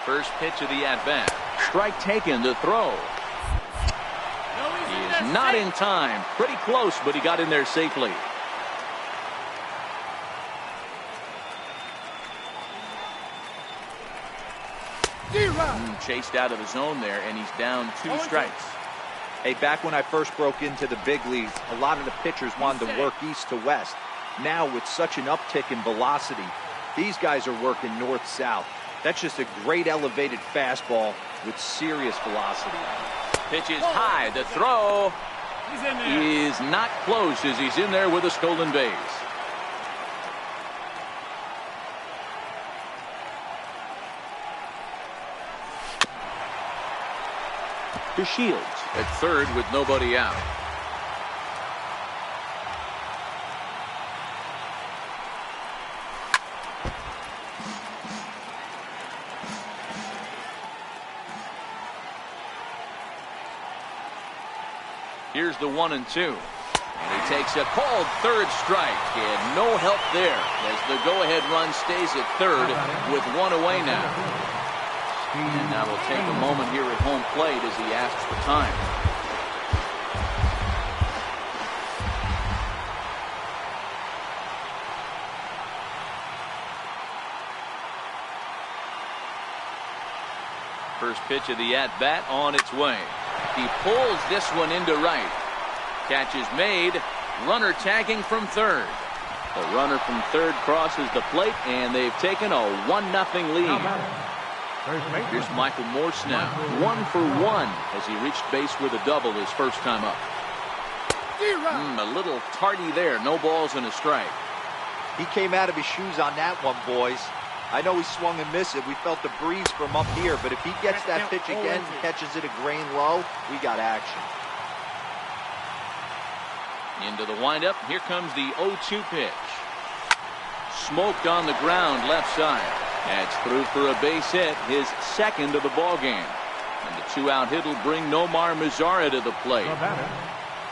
First pitch of the at-bat. Strike taken to throw. He is not in time. Pretty close, but he got in there safely. Chased out of the zone there, and he's down 2 strikes. Hey, back when I first broke into the big leagues, a lot of the pitchers wanted to work east to west. Now, with such an uptick in velocity, these guys are working north-south. That's just a great elevated fastball with serious velocity. Pitch is high. The throw is not close as he's in there with a stolen base. DeShields at third with nobody out. Here's the 1-2. And he takes a called third strike, and no help there as the go-ahead run stays at third with 1 away now. And now we'll take a moment here at home plate as he asks for time. First pitch of the at-bat on its way. He pulls this one into right. Catch is made. Runner tagging from third. The runner from third crosses the plate, and they've taken a 1-0 lead. Here's Michael Morse now. 1 for 1 as he reached base with a double his first time up. A little tardy there. No balls and a strike. He came out of his shoes on that one, boys. I know he swung and missed it. We felt the breeze from up here, but if he gets that pitch again and catches it a grain low, we got action. Into the windup. Here comes the 0-2 pitch. Smoked on the ground left side. That's through for a base hit, his second of the ball game. And the 2-out hit will bring Nomar Mazara to the plate.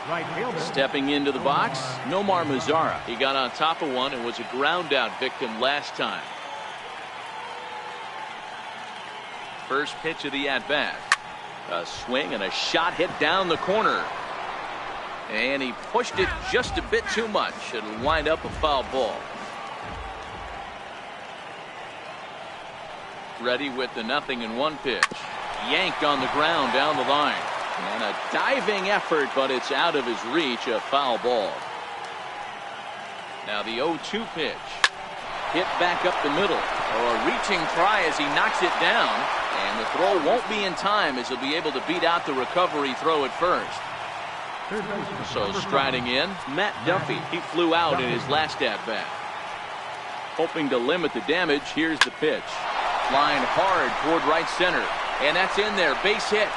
Right fielder. Stepping into the box, Nomar Mazara. He got on top of one and was a ground out victim last time. First pitch of the at-bat. A swing and a shot hit down the corner. And he pushed it just a bit too much. It'll wind up a foul ball. Ready with the 0-1 pitch. Yanked on the ground down the line. And a diving effort, but it's out of his reach. A foul ball. Now the 0-2 pitch. Hit back up the middle. Oh, a reaching try as he knocks it down. And the throw won't be in time as he'll be able to beat out the recovery throw at first. So striding in, Matt Duffy. He flew out in his last at-bat. Hoping to limit the damage, here's the pitch. Flying hard toward right center. And that's in there. Base hit.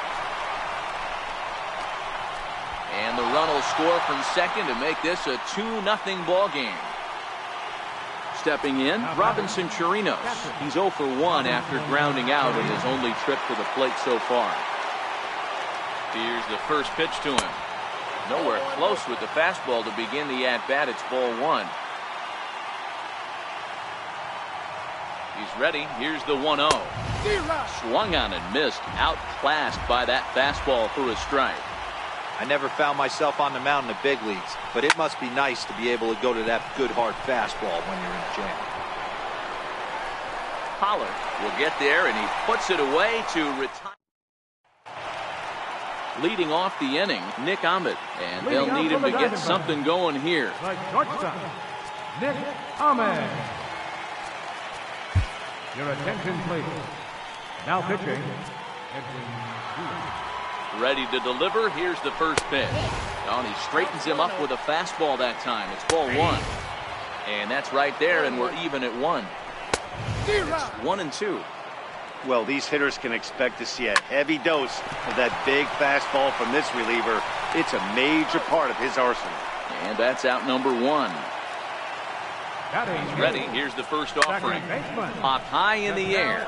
And the run will score from second to make this a 2-0 ball game. Stepping in, Robinson Chirinos. He's 0 for 1 after grounding out in his only trip to the plate so far. Here's the first pitch to him. Nowhere close with the fastball to begin the at-bat. It's ball 1. He's ready. Here's the 1-0. Swung on and missed. Outclassed by that fastball for a strike. I never found myself on the mound in the big leagues, but it must be nice to be able to go to that good hard fastball when you're in jam. Pollard will get there, and he puts it away to retire. Leading off the inning, Nick Ahmed, and they'll need him to get something going here. Like shortstop, Nick Ahmed. Your attention, please. Now pitching. Ready to deliver. Here's the first pitch. And he straightens him up with a fastball that time. It's ball 1. And that's right there, and we're even at 1. It's 1-2. Well, these hitters can expect to see a heavy dose of that big fastball from this reliever. It's a major part of his arsenal. And that's out number 1. He's ready. Here's the first offering. Popped high in the air.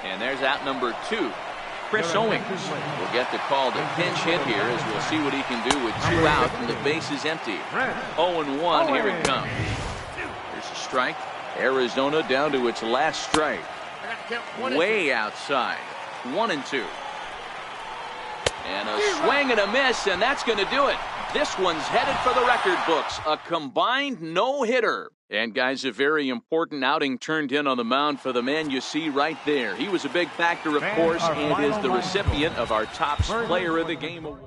And there's out number 2. Chris Owings will get the call to pinch hit here as we'll see what he can do with 2 out and the base is empty. 0-1. Here it comes. Here's a strike. Arizona down to its last strike. Way outside. 1-2. And a swing and a miss, and that's going to do it. This one's headed for the record books. A combined no-hitter. And, guys, a very important outing turned in on the mound for the man you see right there. He was a big factor, of course, and is the recipient of our top player of the game award.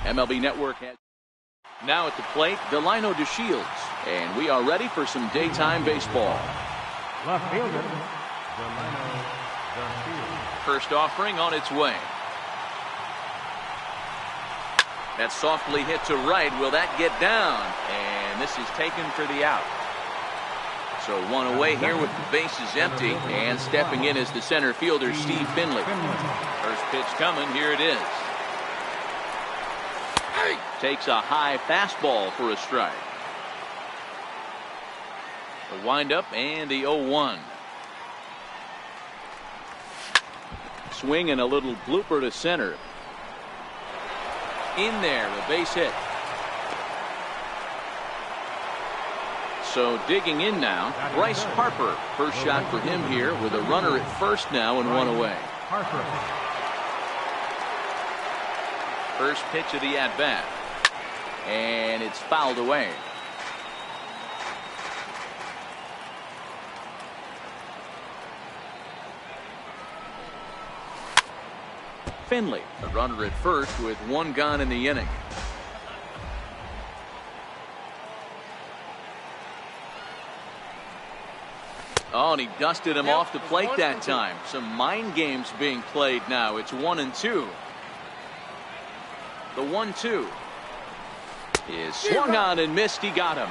MLB Network has now at the plate, Delino DeShields. And we are ready for some daytime baseball. Left fielder, Delino DeShields. First offering on its way. That's softly hit to right. Will that get down? And this is taken for the out. So one away here with the bases empty. And stepping in is the center fielder, Steve Finley. First pitch coming. Here it is. Takes a high fastball for a strike. The windup and the 0-1. Swing and a little blooper to center. In there, a base hit. So digging in now, Bryce Harper. First shot for him here with a runner at first now and one away. Harper. First pitch of the at-bat. And it's fouled away. Finley, the runner at first with one gone in the inning. Oh, and he dusted him off the plate that time. Some mind games being played now. It's 1-2. The 1-2 is swung on and missed. He got him.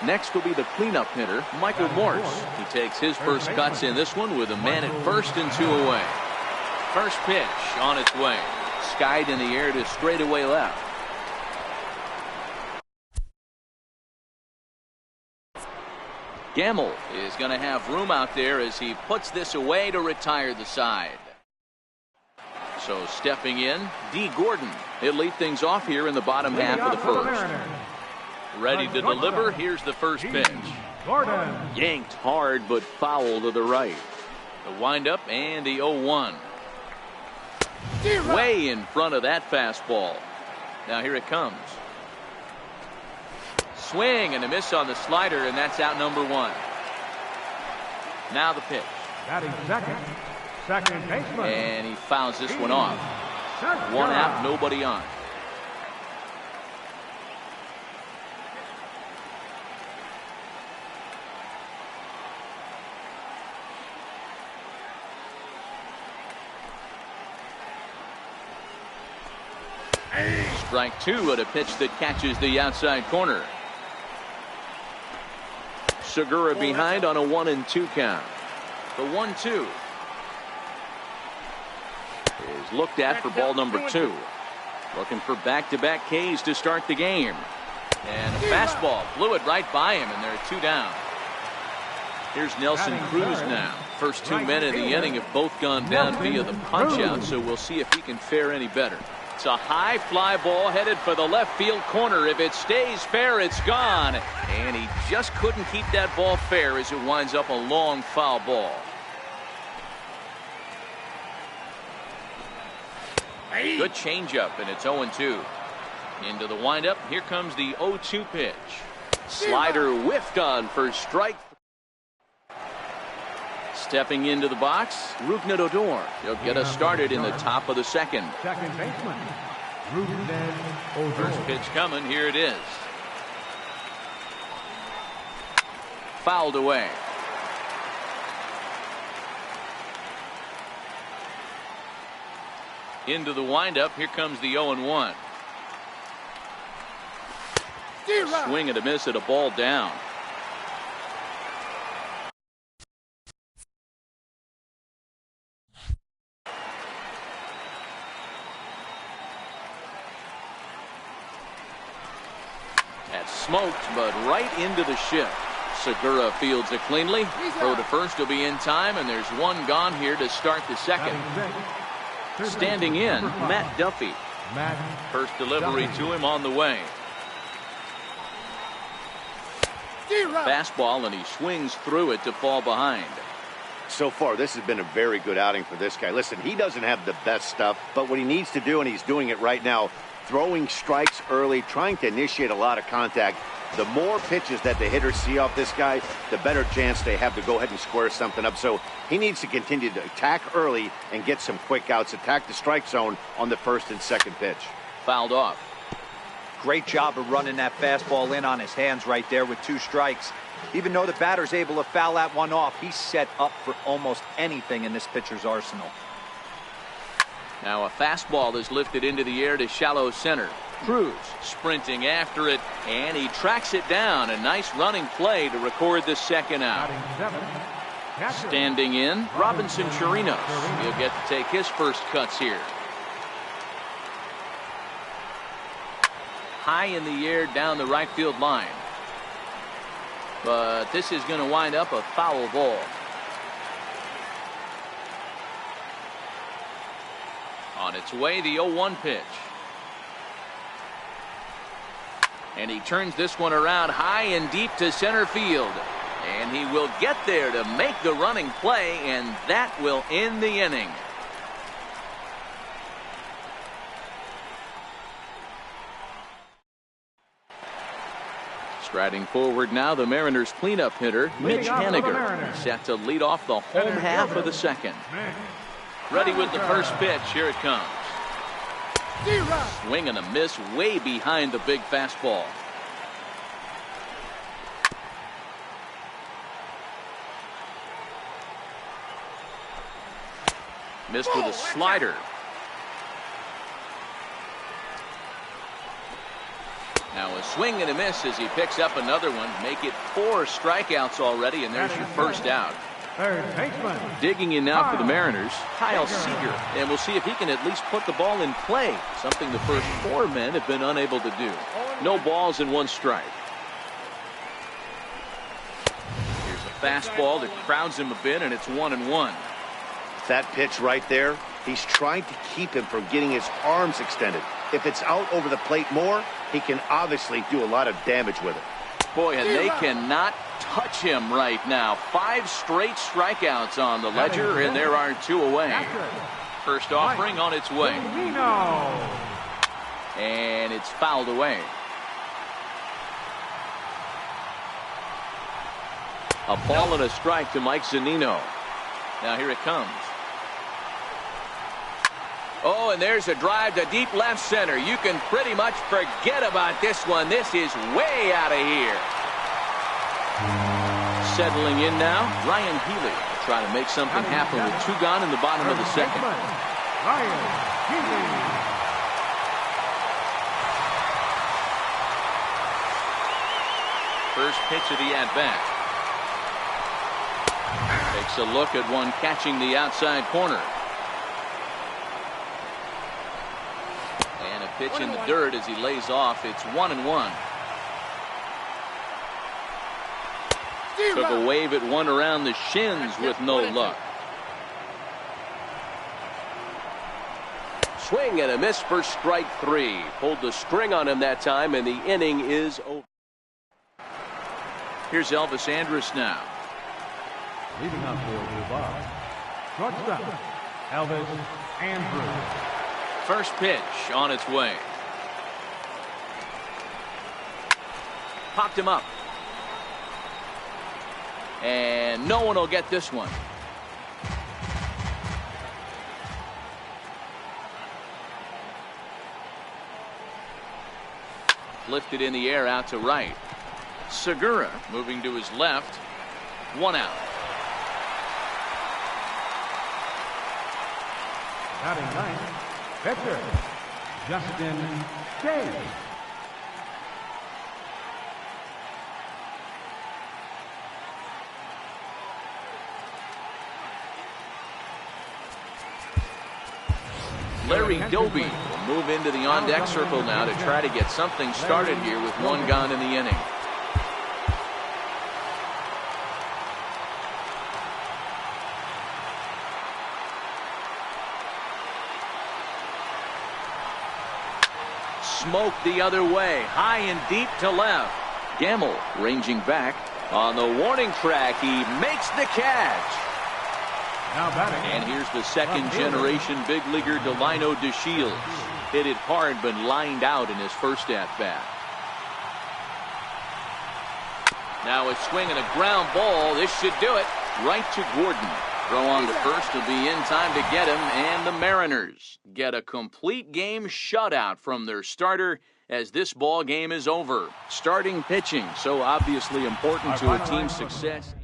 Next will be the cleanup hitter, Michael Morse. He takes his first cuts in this one with a man at first and two away. First pitch on its way. Skied in the air to straightaway left. Gamble is going to have room out there as he puts this away to retire the side. So stepping in, D. Gordon. He'll lead things off here in the bottom half of the first. Ready to deliver. Here's the first pitch. Gordon. Yanked hard but foul to the right. The windup and the 0-1. Way in front of that fastball. Now here it comes. Swing and a miss on the slider, and that's out number one. Now the pitch. Batting second. Second baseman. And he fouls this one off. One out, nobody on. Strike two at a pitch that catches the outside corner. Segura behind on a 1-2 count. The 1-2 is looked at for ball number two. Looking for back-to-back Ks to start the game. And a fastball blew it right by him, and they're two down. Here's Nelson Cruz now. First 2 men in the inning have both gone down via the punch-out, so we'll see if he can fare any better. It's a high fly ball headed for the left field corner. If it stays fair, it's gone. And he just couldn't keep that ball fair as it winds up a long foul ball. Good changeup, and it's 0-2. Into the windup. Here comes the 0-2 pitch. Slider whiffed on for strike. Stepping into the box, Rougned Odor. He'll get us started in the top of the second. Second baseman, Rougned Odor. First pitch coming. Here it is. Fouled away. Into the windup. Here comes the 0-1. Swing and a miss at a ball down. Smoked, but right into the shift. Segura fields it cleanly. Throw to first will be in time, and there's one gone here to start the second. Standing in, Matt Duffy. First delivery to him on the way. Fastball, and he swings through it to fall behind. So far, this has been a very good outing for this guy. Listen, he doesn't have the best stuff, but what he needs to do, and he's doing it right now, throwing strikes early, trying to initiate a lot of contact. The more pitches that the hitters see off this guy, the better chance they have to go ahead and square something up. So he needs to continue to attack early and get some quick outs, attack the strike zone on the first and second pitch. fouled off. Great job of running that fastball in on his hands right there with 2 strikes. Even though the batter's able to foul that one off, he's set up for almost anything in this pitcher's arsenal. Now a fastball is lifted into the air to shallow center. Cruz sprinting after it, and he tracks it down. A nice running play to record the second out. Standing in, Robinson Chirinos. He'll get to take his first cuts here. High in the air down the right field line. But this is going to wind up a foul ball. On its way, the 0-1 pitch. And he turns this one around high and deep to center field. And he will get there to make the running play, and that will end the inning. Striding forward now, the Mariners cleanup hitter, Mitch Haniger, set to lead off the home half of the second. Ready with the first pitch. Here it comes. Swing and a miss way behind the big fastball. Missed with a slider. Now a swing and a miss as he picks up another one. Make it 4 strikeouts already, and there's your first out. Digging in now for the Mariners, Kyle Seager, and we'll see if he can at least put the ball in play, something the first 4 men have been unable to do. No balls and 1 strike. Here's a fastball that crowds him a bit, and it's 1-1. That pitch right there, he's trying to keep him from getting his arms extended. If it's out over the plate more, he can obviously do a lot of damage with it. Boy, and they cannot touch him right now. 5 straight strikeouts on the ledger, and there are 2 away. First offering on its way. And it's fouled away. A ball and a strike to Mike Zunino. Now here it comes. Oh, and there's a drive to deep left center. You can pretty much forget about this one. This is way out of here. Settling in now, Ryan Healy trying to make something happen with 2 gone in the bottom of the second. Ryan Healy. First pitch of the at-bat. Takes a look at one catching the outside corner. And a pitch in the dirt as he lays off. It's 1-1. Took a wave at one around the shins with no luck. Swing and a miss for strike 3. Pulled the string on him that time, and the inning is over. Here's Elvis Andrus now. Leading up for the box, shortstop, Elvis Andrus. First pitch on its way. Popped him up. And no one will get this one. Lifted in the air out to right. Segura moving to his left. 1 out. Batting ninth, pitcher, Justin Day. Larry Doby will move into the on-deck circle now to try to get something started here with 1 gone in the inning. Smoke the other way, high and deep to left. Gamble ranging back on the warning track. He makes the catch. And here's the second-generation big leaguer Delino DeShields. Hit it hard but lined out in his first at-bat. Now a swing and a ground ball. This should do it. Right to Gordon. Throw on to first will be in time to get him, and the Mariners get a complete game shutout from their starter as this ball game is over. Starting pitching, so obviously important to a team's success.